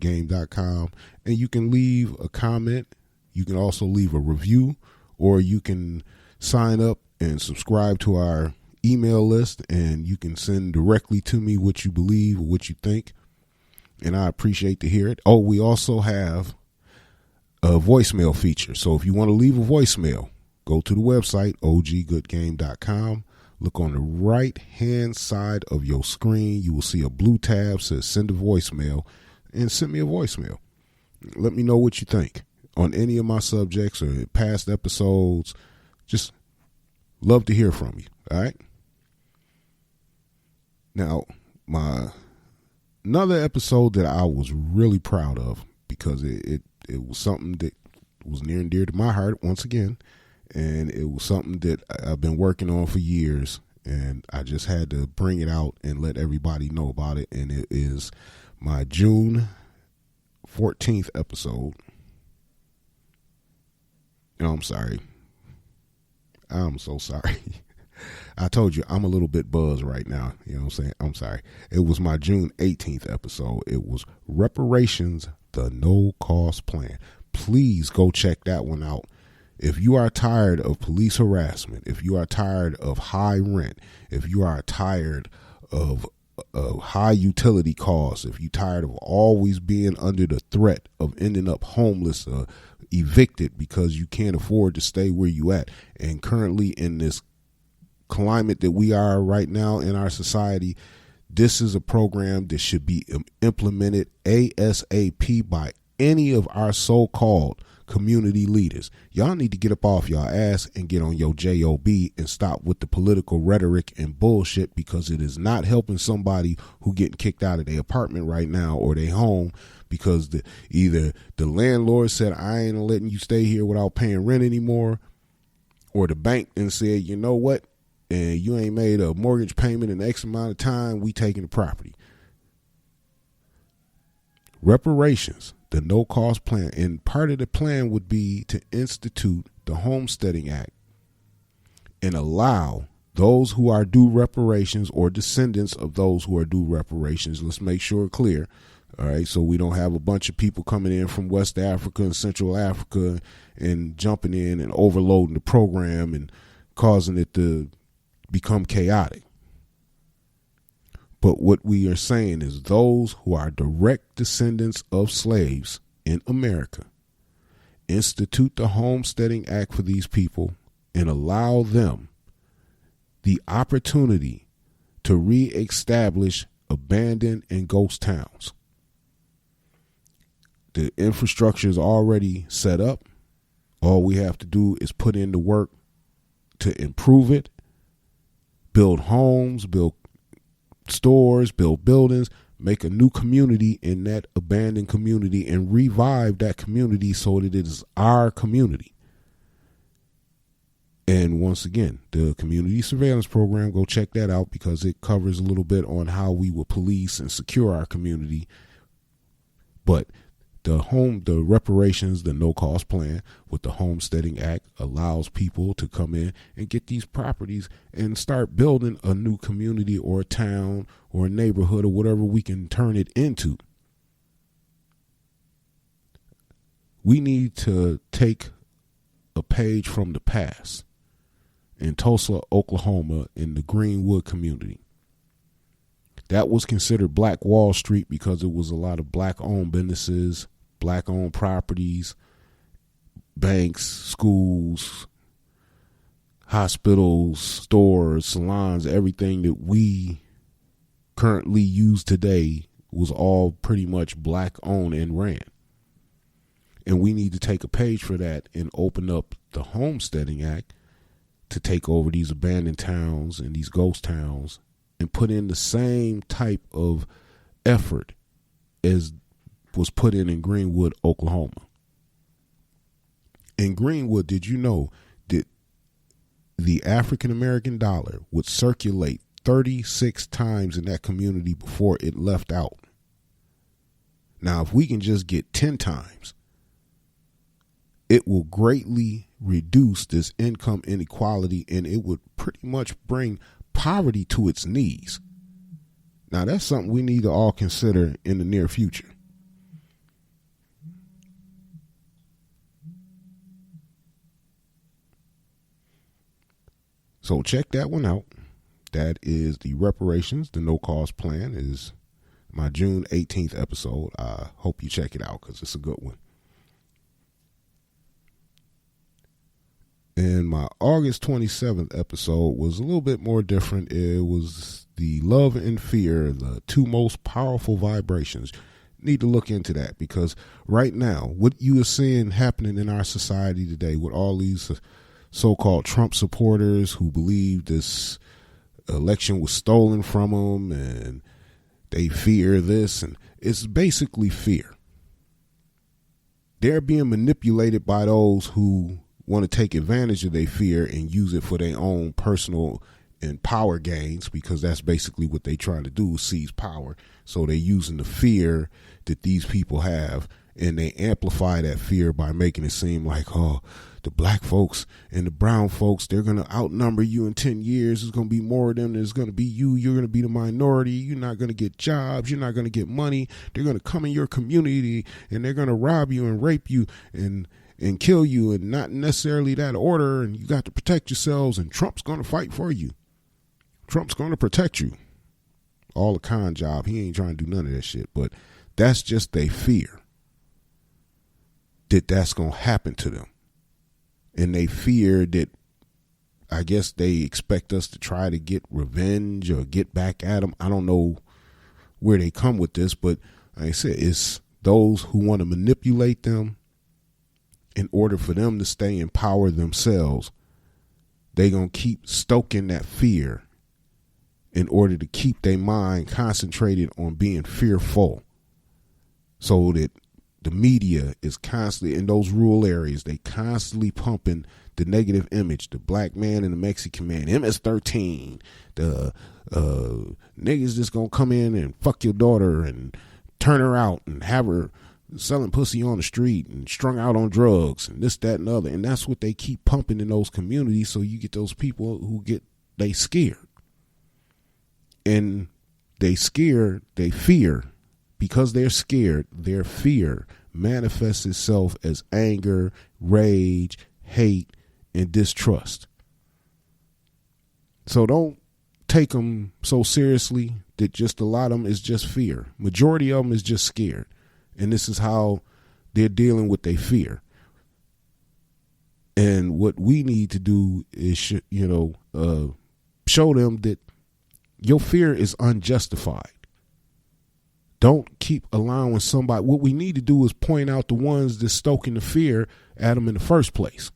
OGGoodGame.com, and you can leave a comment. You can also leave a review, or you can sign up and subscribe to our email list, and you can send directly to me what you believe or what you think, and I appreciate to hear it. Oh, we also have a voicemail feature, so if you want to leave a voicemail, go to the website, OGGoodGame.com. Look on the right-hand side of your screen. You will see a blue tab that says send a voicemail, and send me a voicemail. Let me know what you think on any of my subjects or past episodes. Just love to hear from you, all right? Now, another episode that I was really proud of, because it was something that was near and dear to my heart once again, and it was something that I've been working on for years, and I just had to bring it out and let everybody know about it, and it is my June 14th episode. No, I'm sorry. I'm so sorry. I told you I'm a little bit buzzed right now. You know what I'm saying? I'm sorry. It was my June 18th episode. It was Reparations, the No-Cost Plan. Please go check that one out. If you are tired of police harassment, if you are tired of high rent, if you are tired of high utility costs, if you're tired of always being under the threat of ending up homeless, evicted because you can't afford to stay where you at, and currently in this climate that we are right now in our society, this is a program that should be implemented ASAP by any of our so-called community leaders. Y'all need to get up off y'all ass and get on your job and stop with the political rhetoric and bullshit, because it is not helping somebody who getting kicked out of their apartment right now or their home because either the landlord said, I ain't letting you stay here without paying rent anymore, or the bank and said, you know what, and you ain't made a mortgage payment in X amount of time, we taking the property. Reparations, the no-cost plan, and part of the plan would be to institute the Homesteading Act and allow those who are due reparations or descendants of those who are due reparations. Let's make sure it's clear, all right, so we don't have a bunch of people coming in from West Africa and Central Africa and jumping in and overloading the program and causing it to become chaotic. But what we are saying is those who are direct descendants of slaves in America, institute the Homesteading Act for these people and allow them the opportunity to reestablish abandoned and ghost towns. The infrastructure is already set up. All we have to do is put in the work to improve it, build homes, build stores, build buildings, make a new community in that abandoned community and revive that community so that it is our community. And once again, the community surveillance program, go check that out, because it covers a little bit on how we will police and secure our community. But the reparations, the no-cost plan with the Homesteading Act allows people to come in and get these properties and start building a new community or a town or a neighborhood or whatever we can turn it into. We need to take a page from the past. In Tulsa, Oklahoma, in the Greenwood community, that was considered Black Wall Street because it was a lot of black-owned businesses, black-owned properties, banks, schools, hospitals, stores, salons. Everything that we currently use today was all pretty much black-owned and ran. And we need to take a page for that and open up the Homesteading Act to take over these abandoned towns and these ghost towns and put in the same type of effort as was put in Greenwood, Oklahoma. In Greenwood, did you know that the African-American dollar would circulate 36 times in that community before it left out? Now, if we can just get 10 times, it will greatly reduce this income inequality, and it would pretty much bring poverty to its knees. Now, that's something we need to all consider in the near future. So check that one out. That is the reparations, the no cost plan, is my June 18th episode. I hope you check it out because it's a good one. And my August 27th episode was a little bit more different. It was the love and fear, the two most powerful vibrations. Need to look into that because right now, what you are seeing happening in our society today with all these so-called Trump supporters who believe this election was stolen from them and they fear this, and it's basically fear. They're being manipulated by those who want to take advantage of their fear and use it for their own personal and power gains, because that's basically what they trying to do, seize power. So they're using the fear that these people have, and they amplify that fear by making it seem like, oh, the black folks and the brown folks, they're going to outnumber you in 10 years. There's going to be more of them. There's going to be you. You're going to be the minority. You're not going to get jobs. You're not going to get money. They're going to come in your community and they're going to rob you and rape you and kill you, and not necessarily that order. And you got to protect yourselves, and Trump's going to fight for you. Trump's going to protect you. All a con job. He ain't trying to do none of that shit, but that's just their fear that that's going to happen to them. And they fear that, I guess they expect us to try to get revenge or get back at them. I don't know where they come with this, but like I said, it's those who want to manipulate them in order for them to stay in power themselves. They're going to keep stoking that fear in order to keep their mind concentrated on being fearful, so that the media is constantly in those rural areas. They constantly pumping the negative image, the black man and the Mexican man, MS-13, the niggas just gonna come in and fuck your daughter and turn her out and have her selling pussy on the street and strung out on drugs and this, that, and other. And that's what they keep pumping in those communities. So you get those people who they scared. And they fear, because they're scared, their fear manifests itself as anger, rage, hate, and distrust. So don't take them so seriously that just a lot of them is just fear. Majority of them is just scared. And this is how they're dealing with their fear. And what we need to do is, show them that your fear is unjustified. Don't keep allowing somebody. What we need to do is point out the ones that's stoking the fear at them in the first place.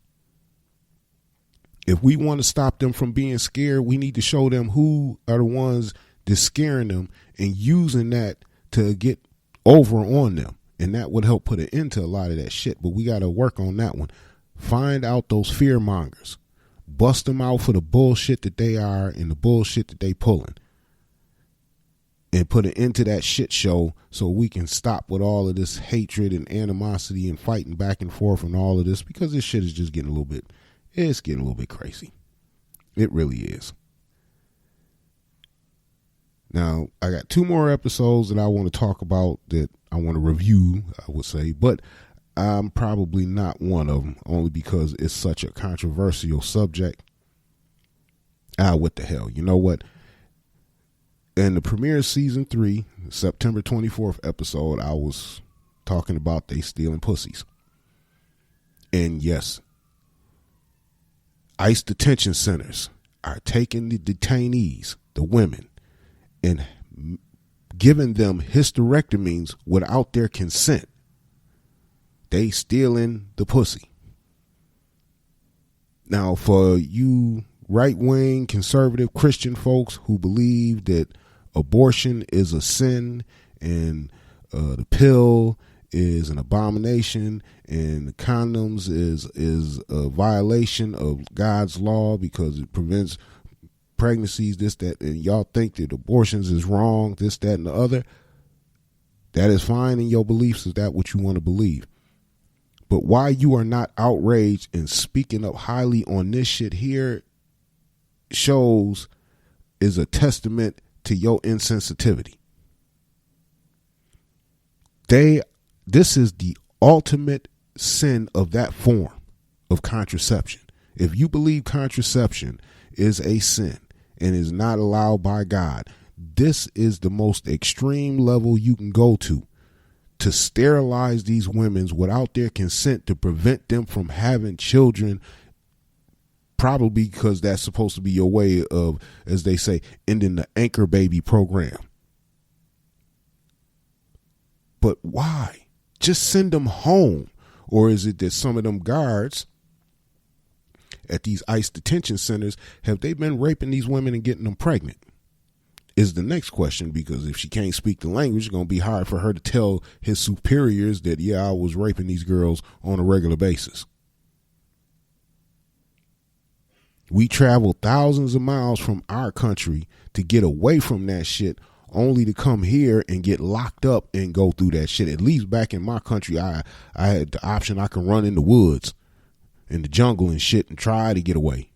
If we want to stop them from being scared, we need to show them who are the ones that's scaring them and using that to get over on them. And that would help put an end to a lot of that shit. But we got to work on that one. Find out those fear mongers. Bust them out for the bullshit that they are and the bullshit that they pulling. And put an end to that shit show so we can stop with all of this hatred and animosity and fighting back and forth and all of this, because this shit is just getting a little bit crazy. It really is. Now, I got 2 more episodes that I want to talk about, that I want to review, I would say, but I'm probably not one of them, only because it's such a controversial subject. What the hell? You know what? In the premiere of season 3, September 24th episode, I was talking about they stealing pussies. And yes, ICE detention centers are taking the detainees, the women, and giving them hysterectomies without their consent. They stealing the pussy. Now, for you right-wing conservative Christian folks who believe that abortion is a sin and the pill is an abomination and the condoms is a violation of God's law because it prevents pregnancies, this, that, and y'all think that abortions is wrong, this, that, and the other, that is fine in your beliefs. Is that what you want to believe? But why you are not outraged and speaking up highly on this shit here is a testament to your insensitivity. This is the ultimate sin of that form of contraception. If you believe contraception is a sin and is not allowed by God. This is the most extreme level you can go to sterilize these women without their consent, to prevent them from having children, probably because that's supposed to be your way of, as they say, ending the anchor baby program. But why? Just send them home. Or is it that some of them guards at these ICE detention centers, have they been raping these women and getting them pregnant? Is the next question, because if she can't speak the language, it's going to be hard for her to tell his superiors that, yeah, I was raping these girls on a regular basis. We travel thousands of miles from our country to get away from that shit, only to come here and get locked up and go through that shit. At least back in my country, I had the option. I can run in the woods, in the jungle and shit, and try to get away.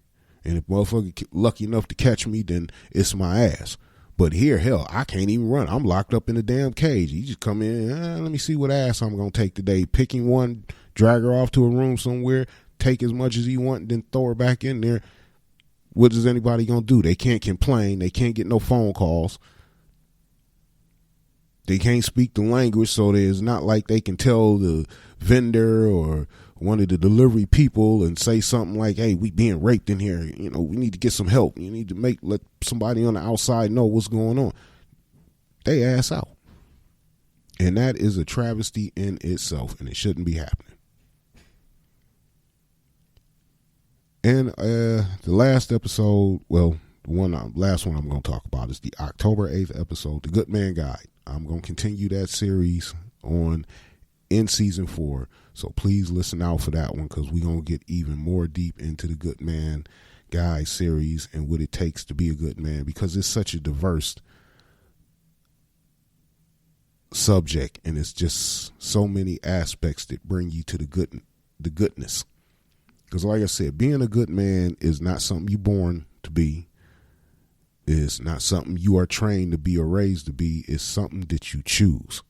And if motherfucker lucky enough to catch me, then it's my ass. But here, hell, I can't even run. I'm locked up in a damn cage. You just come in, let me see what ass I'm going to take today. Picking one, drag her off to a room somewhere, take as much as you want, and then throw her back in there. What is anybody going to do? They can't complain. They can't get no phone calls. They can't speak the language, so it's not like they can tell the vendor or one of the delivery people and say something like, hey, we being raped in here. You know, we need to get some help. You need to let somebody on the outside know what's going on. They ass out. And that is a travesty in itself, and it shouldn't be happening. And the last episode, well, the last one I'm going to talk about is the October 8th episode, The Good Man Guide. I'm going to continue that series on in season 4. So please listen out for that one, because we're going to get even more deep into the Good Man Guide series and what it takes to be a good man, because it's such a diverse subject, and it's just so many aspects that bring you to the goodness. Because like I said, being a good man is not something you're born to be. It's not something you are trained to be or raised to be. It's something that you choose.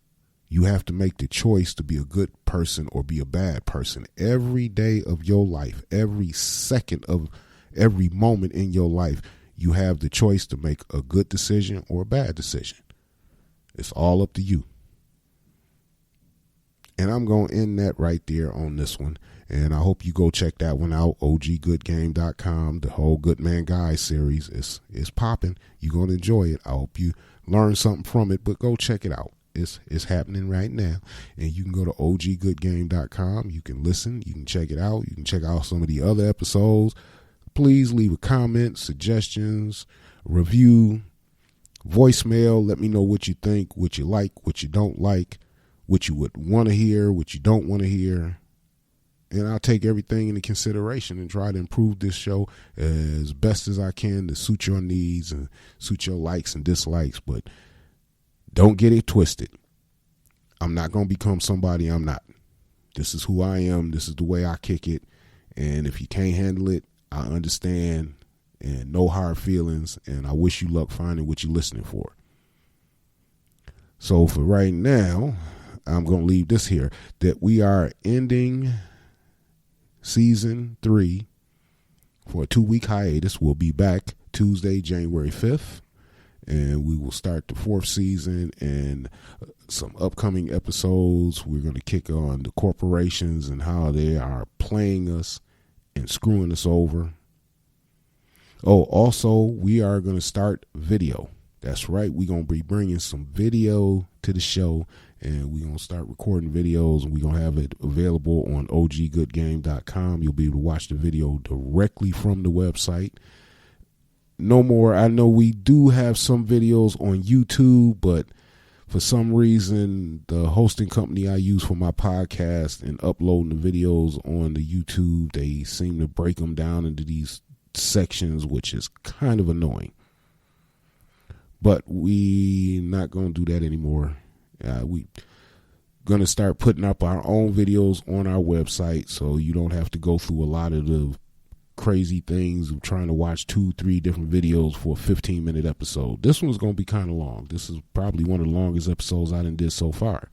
You have to make the choice to be a good person or be a bad person every day of your life. Every second of every moment in your life, you have the choice to make a good decision or a bad decision. It's all up to you. And I'm going to end that right there on this one. And I hope you go check that one out, oggoodgame.com. The whole Good Man Guide series is popping. You're going to enjoy it. I hope you learn something from it, but go check it out. It's happening right now. And you can go to oggoodgame.com. You can listen. You can check it out. You can check out some of the other episodes. Please leave a comment, suggestions, review, voicemail. Let me know what you think, what you like, what you don't like, what you would want to hear, what you don't want to hear. And I'll take everything into consideration and try to improve this show as best as I can to suit your needs and suit your likes and dislikes. But don't get it twisted. I'm not going to become somebody I'm not. This is who I am. This is the way I kick it. And if you can't handle it, I understand, and no hard feelings. And I wish you luck finding what you're listening for. So for right now, I'm going to leave this here, that we are ending season 3 for a 2-week hiatus. We'll be back Tuesday, January 5th, and we will start the 4th season and some upcoming episodes. We're going to kick on the corporations and how they are playing us and screwing us over. Oh, also, we are going to start video. That's right. We're going to be bringing some video to the show, and we're going to start recording videos, and we're going to have it available on oggoodgame.com. You'll be able to watch the video directly from the website. No more. I know we do have some videos on YouTube, but for some reason, the hosting company I use for my podcast and uploading the videos on the YouTube, they seem to break them down into these sections, which is kind of annoying. But we not going to do that anymore. We going to start putting up our own videos on our website, so you don't have to go through a lot of the crazy things of trying to watch 2-3 different videos for a 15-minute episode. This one's going to be kind of long. This is probably one of the longest episodes I done did so far.